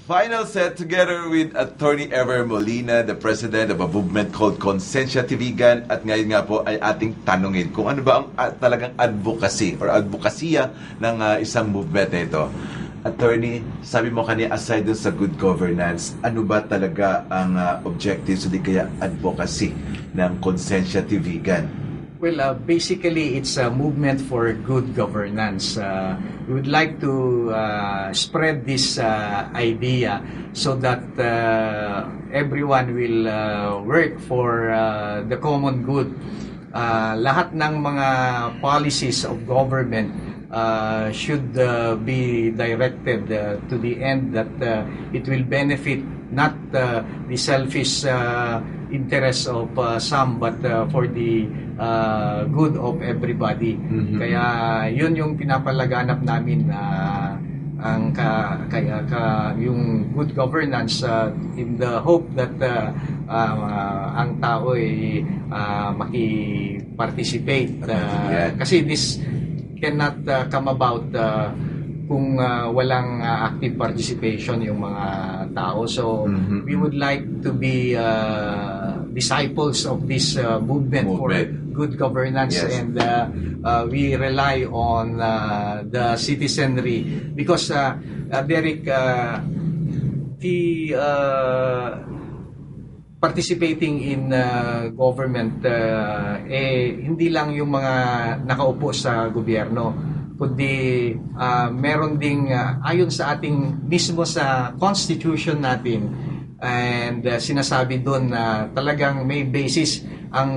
Final set together with Attorney Ever Molina, the president of a movement called Konsensya Tivigan. At ngayon nga po ay ating tanungin kung ano ba ang talagang advocacy or advokasya ng isang movement na ito. Attorney, sabi mo kanina, aside dun sa good governance, ano ba talaga ang objectives o di kaya advocacy ng Konsensya Tivigan? Well, basically, it's a movement for good governance. We would like to spread this idea so that everyone will work for the common good. Lahat ng mga policies of government should be directed to the end that it will benefit not the selfish interests of some but for the good of everybody. Kaya yun yung pinapalaganap namin ang yung good governance in the hope that ang tao ay maki-participate kasi this cannot come about kung walang active participation yung mga tao. So we would like to be disciples of this movement for good governance. Yes. And we rely on the citizenry because Derek, participating in government hindi lang yung mga nakaupo sa gobyerno, kundi meron ding ayon sa ating mismo sa constitution natin, and sinasabi doon na talagang may basis ang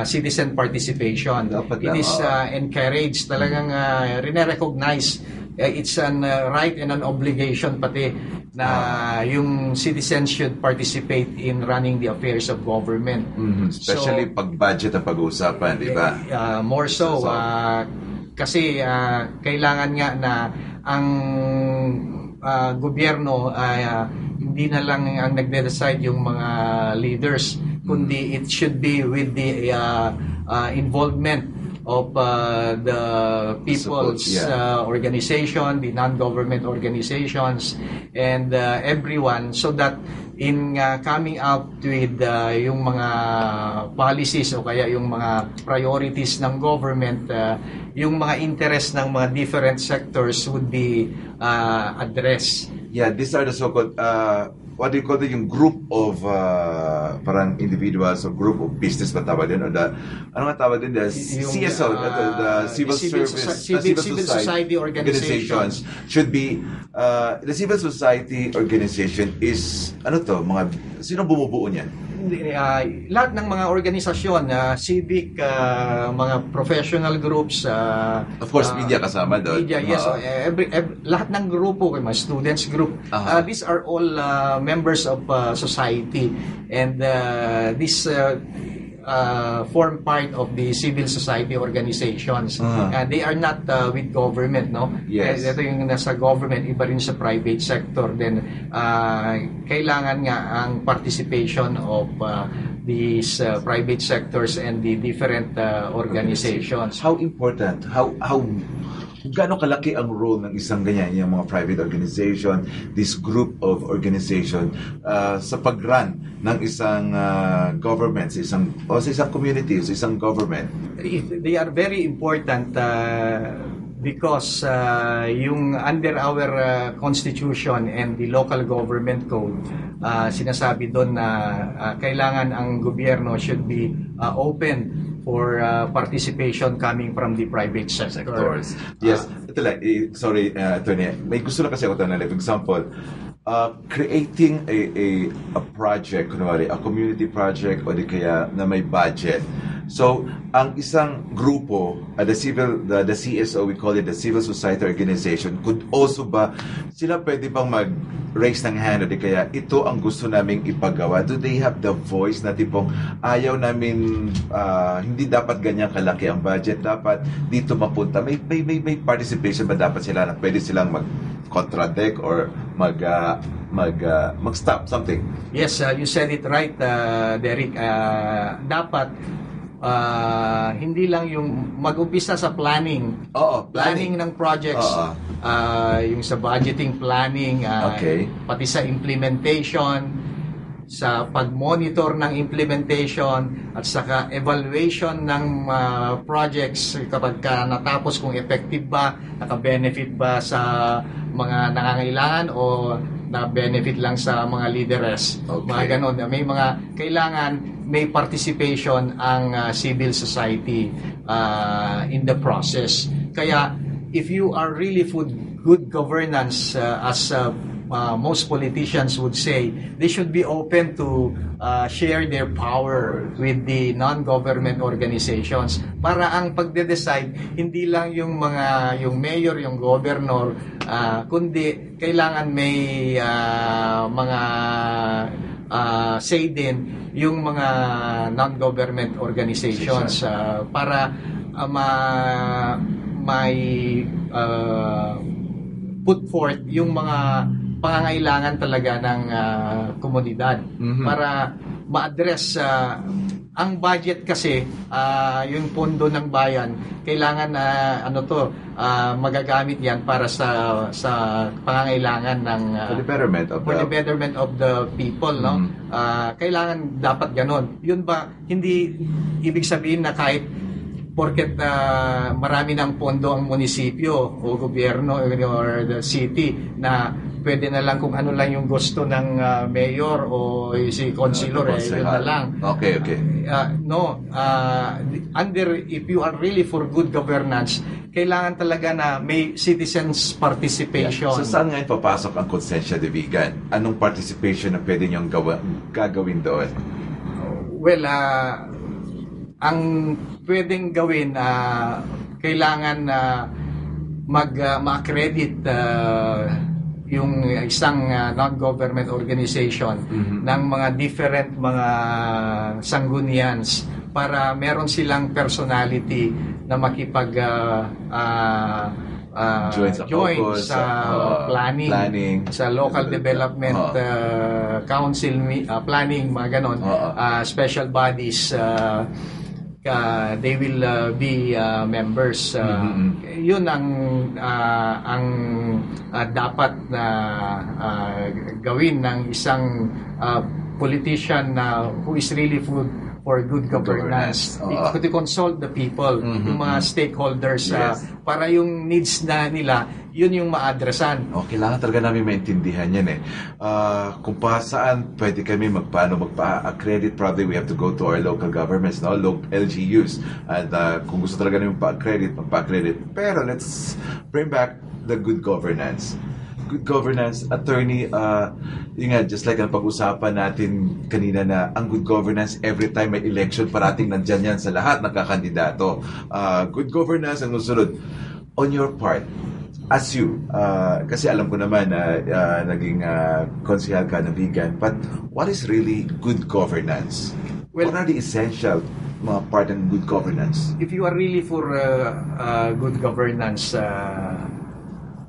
citizen participation. It is encouraged, talagang rene-recognize. It's an right and an obligation pati na yung citizens should participate in running the affairs of government. Especially pag budget ang pag-uusapan, di ba? More so. Kasi kailangan nga na ang gobyerno hindi na lang ang nagde-decide yung mga leaders, kundi it should be with the involvement of the people's organization, the non-government organizations, and everyone, so that in coming out with yung mga policies o kaya yung mga priorities ng government, yung mga interest ng mga different sectors would be addressed. Yeah, these are the so-called what do you call it, yung group of parang individuals or group of business ba tawag din, o ano nga tawag din, the CSO, the civil society organizations should be the civil society organization is sino bumubuo niyan? Lahat ng mga organisasyon, civic, mga professional groups, of course media kasama doon. Media, yes. Lahat ng grupo, mga students group, these are all members of society, and this form part of the civil society organizations. They are not with government, no? Yes. Ito yung nasa government, iba rin sa private sector. Then kailangan nga ang participation of these private sectors and the different organizations. How important? How gaano kalaki ang role ng isang ganyan, yung mga private organization, this group of organization sa pag-run ng isang government, sa isang community, sa isang government? They are very important because yung under our constitution and the local government code, sinasabi doon na kailangan ang gobyerno should be open for participation coming from the private sectors. Yes. Ito lang, sorry, Attorney. May gusto lang kasi ako tanong. For example, creating a project, kunwari, a community project o di kaya na may budget. So, ang isang grupo, the CSO, we call it the Civil Society Organization, could also ba, sila pwede bang mag-raise ng hand o di kaya ito ang gusto naming ipagawa? Do they have the voice na tipong ayaw namin, hindi dapat ganyan kalaki ang budget, dapat dito mapunta? May participation ba dapat sila na pwede silang mag-contradict or mag-stop something? Yes, you said it right, Derek. Dapat hindi lang yung mag-umpisa sa planning. Planning ng projects. yung sa budgeting, planning, Okay. pati sa implementation, sa pag-monitor ng implementation, at saka evaluation ng projects kapag ka natapos, kung effective ba, naka-benefit ba sa mga nangangailangan o na-benefit lang sa mga leaders. Okay. Mga ganon. May mga kailangan, may participation ang civil society in the process. Kaya if you are really for good governance, as most politicians would say, they should be open to share their power with the non-government organizations para ang pagde-decide hindi lang yung mayor, yung governor, kundi kailangan may mga say din yung mga non-government organizations para may put forth yung mga pangangailangan talaga ng komunidad para ma-address ang budget kasi, yung pondo ng bayan, kailangan magagamit yan para sa pangangailangan ng For the betterment of the people, no? Kailangan dapat ganon. Yun ba, hindi ibig sabihin na kahit porket marami ng pondo ang munisipyo o gobyerno or the city na pwede na lang kung ano lang yung gusto ng mayor o si councilor, yun na lang. Okay. No, if you are really for good governance, kailangan talaga na may citizens participation. So saan ngayon papasok ang konsensya de Vigan? Anong participation na pwede niyong gagawin doon? Well, ang pwedeng gawin, kailangan ma-accredit yung isang non-government organization ng mga different mga sanggunians para meron silang personality na makipag join sa planning, sa local development council planning, mga ganon, special bodies, they will be members. Yun ang dapat na gawin ng isang politician who is really for good governance. To consult the people, yung mga stakeholders, para yung needs nila, yun yung ma-addressan. Kailangan talaga namin maintindihan yan kung saan pwede kami magpa-accredit. Probably we have to go to our local governments, LGUs. And kung gusto talaga namin magpa-accredit. Pero let's bring back the good governance. Good governance, attorney, yun nga, just like ang pag-usapan natin kanina na ang good governance, every time may election, parating nandyan yan sa lahat ng kakandidato. Good governance ang susunod. On your part, as you, kasi alam ko naman na naging konsehal ka ng Vigan, but what is really good governance? What are the essential mga part ng good governance? If you are really for good governance,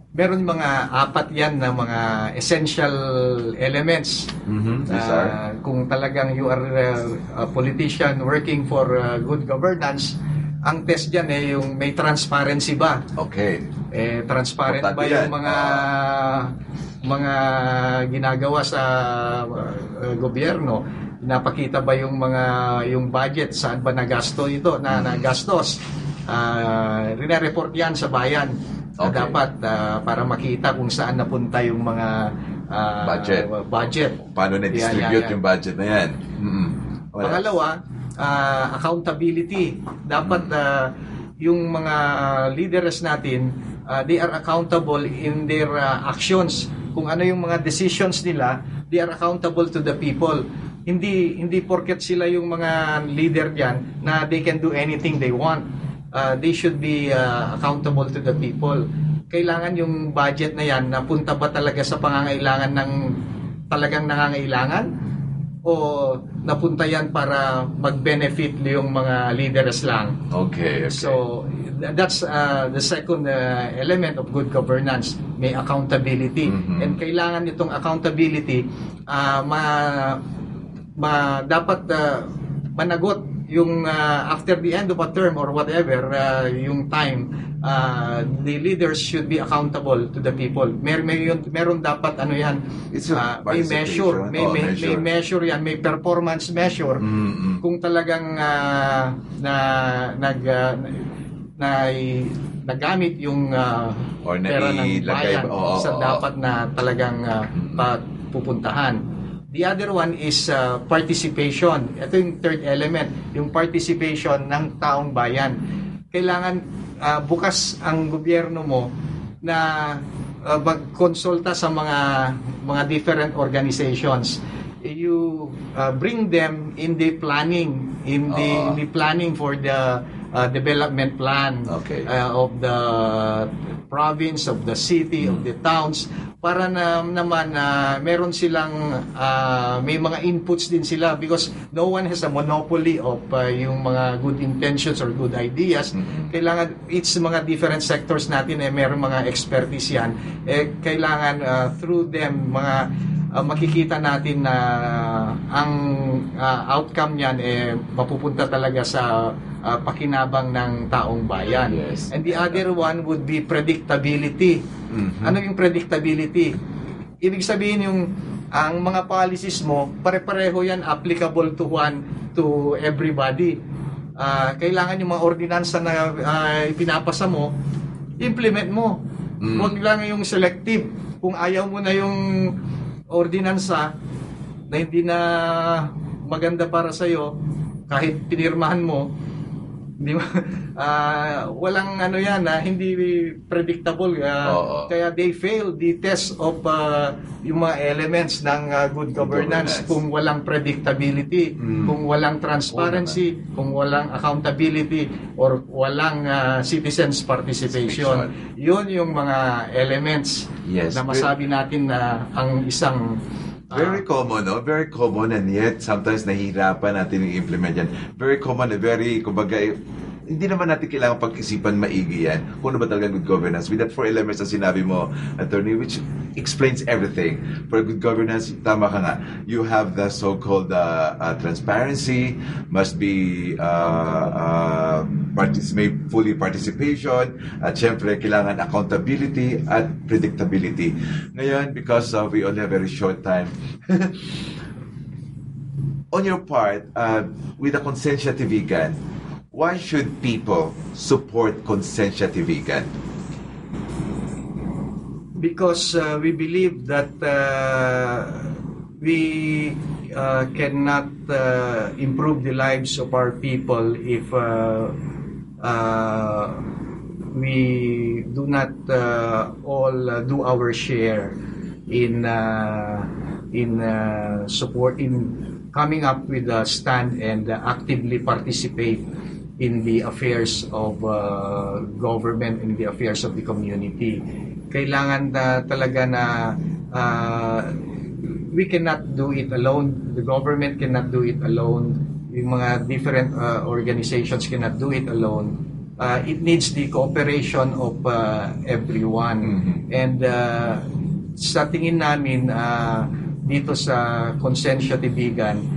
meron mga apat yan na mga essential elements. Kung talagang you are a politician working for good governance, ang test dyan yung may transparency ba? Okay. Transparent ba yung mga ginagawa sa gobyerno? Napakita ba yung budget, saan ba nagastos rina-report yan sa bayan. Dapat para makita kung saan napunta yung mga budget. Paano na-distribute yung budget na yan? Pangalawa, accountability. Dapat yung mga leaders natin, they are accountable in their actions. Kung ano yung mga decisions nila, they are accountable to the people. Hindi porket sila yung mga leader diyan na they can do anything they want. They should be accountable to the people. Kailangan yung budget na yan napunta ba talaga sa pangangailangan ng talagang nangangailangan o napunta yan para mag-benefit yung mga leaders lang. Okay. So that's the second element of good governance, may accountability. And kailangan itong accountability dapat managot after the end of a term or whatever, yung time, the leaders should be accountable to the people. Meron dapat ano yan, It's a may measure, participation. may measure yan, may performance measure. Kung talagang nagamit yung Or pera ng nailagay bayan sa dapat na talagang pupuntahan. The other one is participation. Ito yung third element, yung participation ng taong bayan. Kailangan bukas ang gobyerno mo na magkonsulta sa mga different organizations. You bring them in the planning, in the planning for the development plan of the province, of the city, of the towns, para naman meron silang may mga inputs din sila, because no one has a monopoly of yung mga good intentions or good ideas. Kailangan each mga different sectors natin meron mga expertise yan. Kailangan through them makikita natin na ang outcome niyan mapupunta talaga sa pakinabang ng taong bayan. Yes. And the other one would be predictability. Ano yung predictability? Ibig sabihin ang mga policies mo, pare-pareho yan, applicable to everybody. Kailangan yung mga ordinansa na ipinapasa mo, implement mo. Huwag lang yung selective. Kung ayaw mo na yung ordinansa na hindi na maganda para sa'yo, kahit pinirmahan mo, walang hindi predictable. Kaya they fail the test of yung mga elements ng good governance kung walang predictability, kung walang transparency, kung walang accountability, or walang citizens participation. Yun yung mga elements na masabi natin na ang isang very common, no? Very common, and yet sometimes nahihirapan natin i-implement yan. Very common, very, kumbaga, hindi naman natin kailangan pag-isipan maigi yan kung ano ba talaga good governance. With that 4 elements na sinabi mo, attorney, which explains everything. For good governance, tama ka nga, you have the so-called transparency, must be may fully participation, at syempre kailangan accountability at predictability. Ngayon, because we only have a very short time, on your part, with the Konsensya Tivigan, why should people support Konsensya Tivigan? Because we believe that we cannot improve the lives of our people if we do not all do our share in support, in coming up with a stand and actively participate in the affairs of government, in the affairs of the community. Kailangan talaga na we cannot do it alone. The government cannot do it alone. Yung mga different organizations cannot do it alone. It needs the cooperation of everyone. And sa tingin namin dito sa Konsensya Tivigan,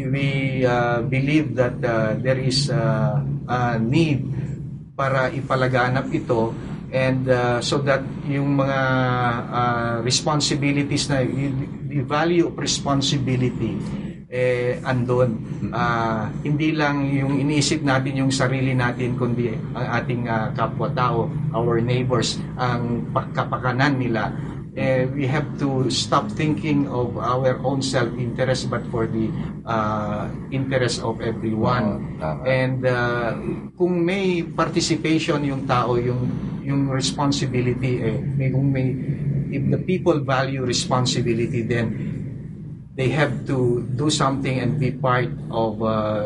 we believe that there is a need para ipalaganap ito, and so that yung mga responsibilities na the value of responsibility andon. Hindi lang yung iniisip natin yung sarili natin, kundi ang ating kapwa-tao, our neighbors, ang kapakanan nila. We have to stop thinking of our own self-interest, but for the interest of everyone. And kung may participation yung tao, yung responsibility, if the people value responsibility, then they have to do something and be part of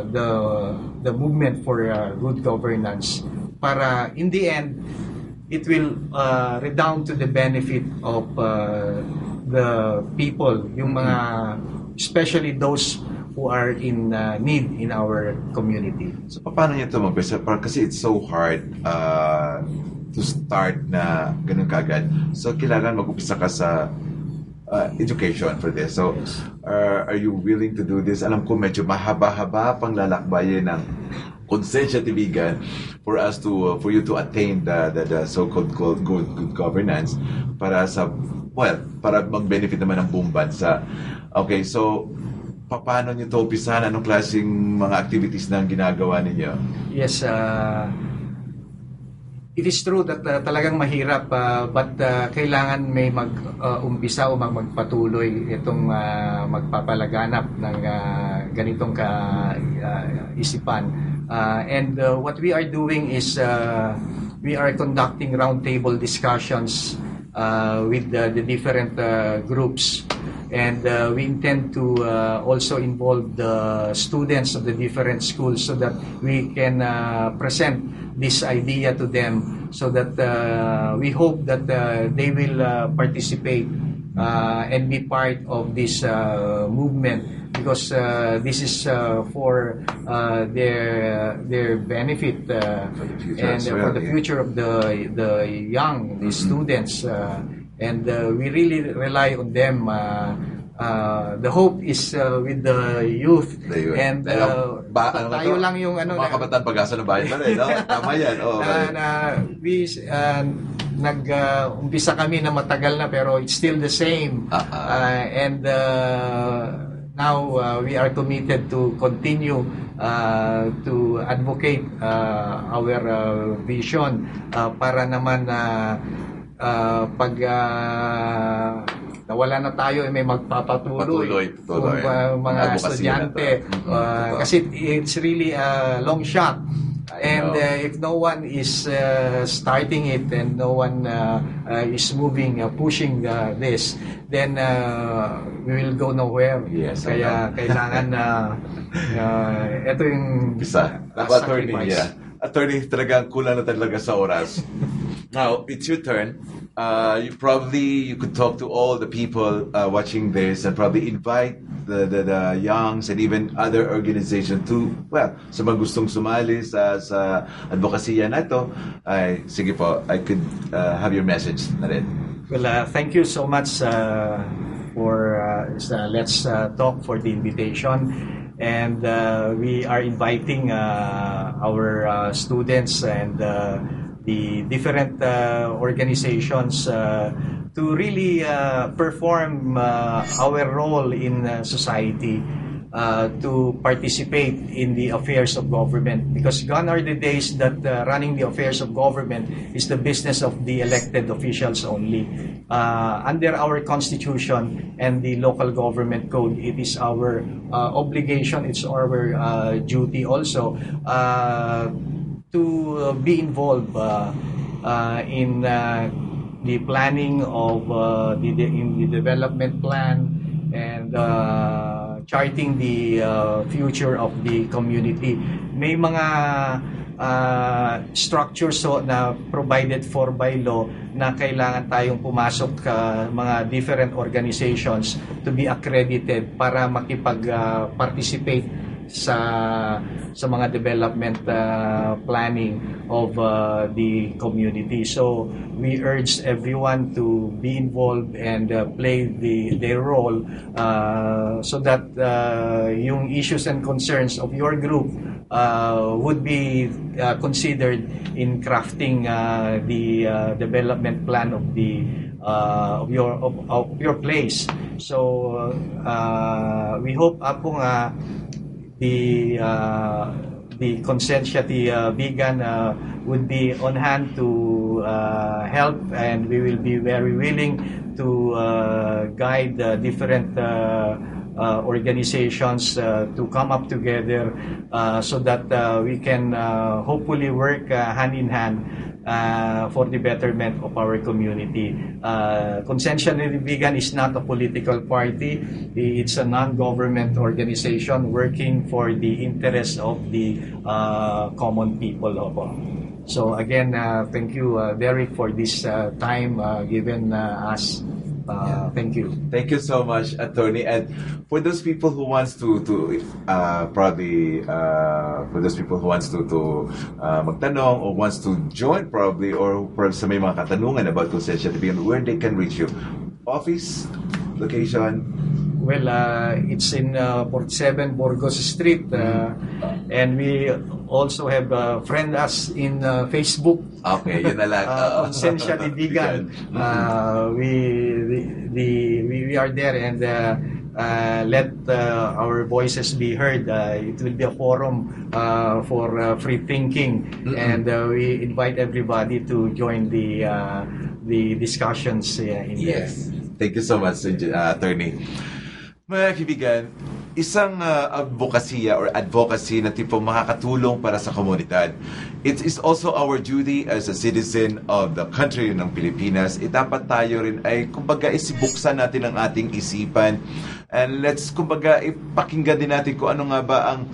the movement for good governance, para in the end it will redound to the benefit of the people, yung mga, especially those who are in need in our community. So paano niyo ito mag-umpisa? Kasi it's so hard to start na ganun kagad. So kailangan mag-umpisa ka sa education for this. So, are you willing to do this? Alam ko medyo mahaba-haba pang lalakbayin ng konsensya tibigan for us to for you to attain the so-called good governance para sa para mag-benefit naman ng buong bansa. Okay, so paano niyo to umpisahan? Anong klaseng mga activities na ang ginagawa ninyo? Yes, it is true that talagang mahirap but kailangan may mag-umpisa o magpatuloy itong magpapalaganap ng ganitong isipan. And what we are doing is we are conducting roundtable discussions with the different groups, and we intend to also involve the students of the different schools so that we can present this idea to them, so that we hope that they will participate and be part of this movement, because this is for their benefit For the future and as well, for the future of the young, the students, and we really rely on them. The hope is with the youth, and tayo lang yung mga kabataan pag-asa ng bayan pa rin, no? Tama yan. Nag-umpisa kami na matagal na, pero it's still the same. And now we are committed to continue to advocate our vision para naman pag nawala na tayo, may magpapatuloy kung mga estudyante. Kasi it's really a long shot. And if no one is starting it and no one is moving, pushing this, then we will go nowhere. Yes, Kaya kailangan ito yung attorney, attorney, talagang kulang na talaga sa oras. Now, it's your turn. You could talk to all the people watching this and probably invite the youngs and even other organizations to, sa mga gustong sumali sa advokasya na ito. Sige po, I could have your message na rin. Well, thank you so much for Let's Talk for the invitation. And we are inviting our students and the different organizations to really perform our role in society, to participate in the affairs of government, because gone are the days that running the affairs of government is the business of the elected officials only. Under our constitution and the local government code, it is our obligation, it's our duty also to be involved in the planning of in the development plan and charting the future of the community. May mga structures na provided for by law na kailangan tayong pumasok mga different organizations to be accredited para makipag-participate sa mga development planning of the community. So we urge everyone to be involved and play their role so that yung issues and concerns of your group would be considered in crafting the development plan of your place. So we hope the Konsensya Tibigan would be on hand to help, and we will be very willing to guide different organizations to come up together so that we can hopefully work hand in hand for the betterment of our community. Konsensya Tibigan is not a political party. It's a non-government organization working for the interests of the common people. So again, thank you, Derek, for this time given us. Thank you. Thank you so much, Attorney. And for those people who wants to magtanong or wants to join probably, or sa may mga katanungan about Konsensya Tibigan, where they can reach you? Office? location? Well, it's in 47 Burgos Street, and we also have friend us in Facebook. Okay, yun na lang. Absentia Lidigan. We are there, and let our voices be heard. It will be a forum for free thinking, and we invite everybody to join the discussions in there. Yes. Thank you so much, Attorney. Mga kaibigan, isang advocacy na tipong makakatulong para sa komunidad. It is also our duty as a citizen of the country ng Pilipinas. Dapat tayo rin ay, kumbaga, isibuksan natin ang ating isipan. And let's, kumbaga, ipakinggan din natin kung ano nga ba ang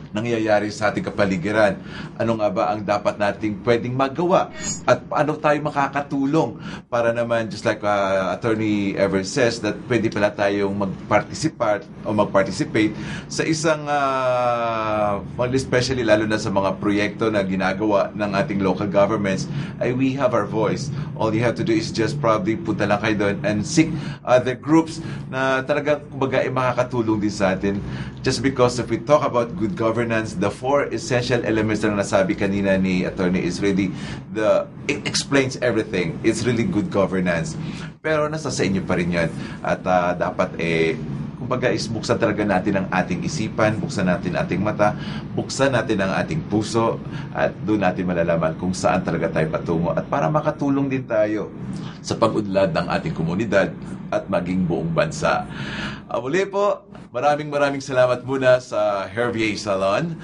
nangyayari sa ating kapaligiran. Ano nga ba ang dapat nating pwedeng magawa? At paano tayo makakatulong para naman, just like Attorney Ever says, that pwede pala tayong mag-participate sa isang, especially lalo na sa mga proyekto na ginagawa ng ating local governments, ay we have our voice. All you have to do is just probably punta lang kayo doon and seek other groups na talagang, kumbaga, makakatulong din sa atin. Just because if we talk about good governance, the four essential elements na nasabi kanina ni Attorney is really it explains everything. It's really good governance. Pero nasa sa inyo pa rin yan. At dapat kumbaga buksan talaga natin ang ating isipan, buksan natin ating mata, buksan natin ang ating puso, at doon natin malalaman kung saan talaga tayo patungo, at para makatulong din tayo sa pag-unlad ng ating komunidad at maging buong bansa. Muli po, maraming salamat muna sa Hervier Salon,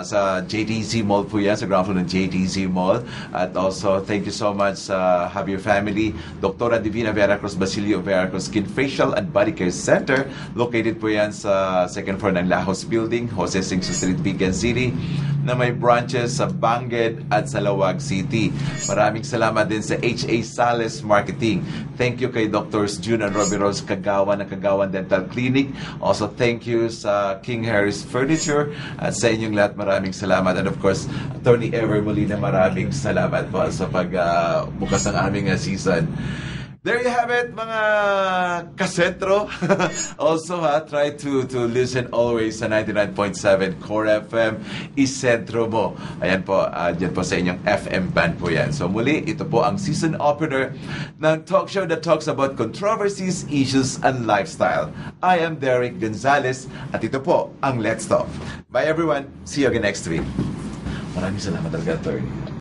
sa JTZ Mall po yan, sa ground floor ng JTZ Mall. At also, thank you so much sa Javier Family, Dr. Divina Veracruz Basilio Veracruz Skin Facial and Body Care Center. Located po yan sa second floor ng Lahos Building, Jose Singso Street, Vigan City, na may branches sa Bangged at sa Lawag City. Maraming salamat din sa HA Sales Marketing. Thank you kay Drs. June and Robbie Rose Kagawan ng Kagawan Dental Clinic. Also, thank you sa King Harris Furniture, at sa inyong lahat, maraming salamat. And of course, Attorney Ever Molina, maraming salamat po sa pagbukas ng aming season. There you have it, mga kasentro. Also, try to listen always sa 99.7 Core FM, isentro mo. Ayan po, dyan po sa inyong FM band po yan. So muli, ito po ang season opener ng talk show that talks about controversies, issues, and lifestyle. I am Derek Gonzalez, at ito po ang Let's Talk. Bye everyone. See you again next week. Maraming salamat talaga, Attorney.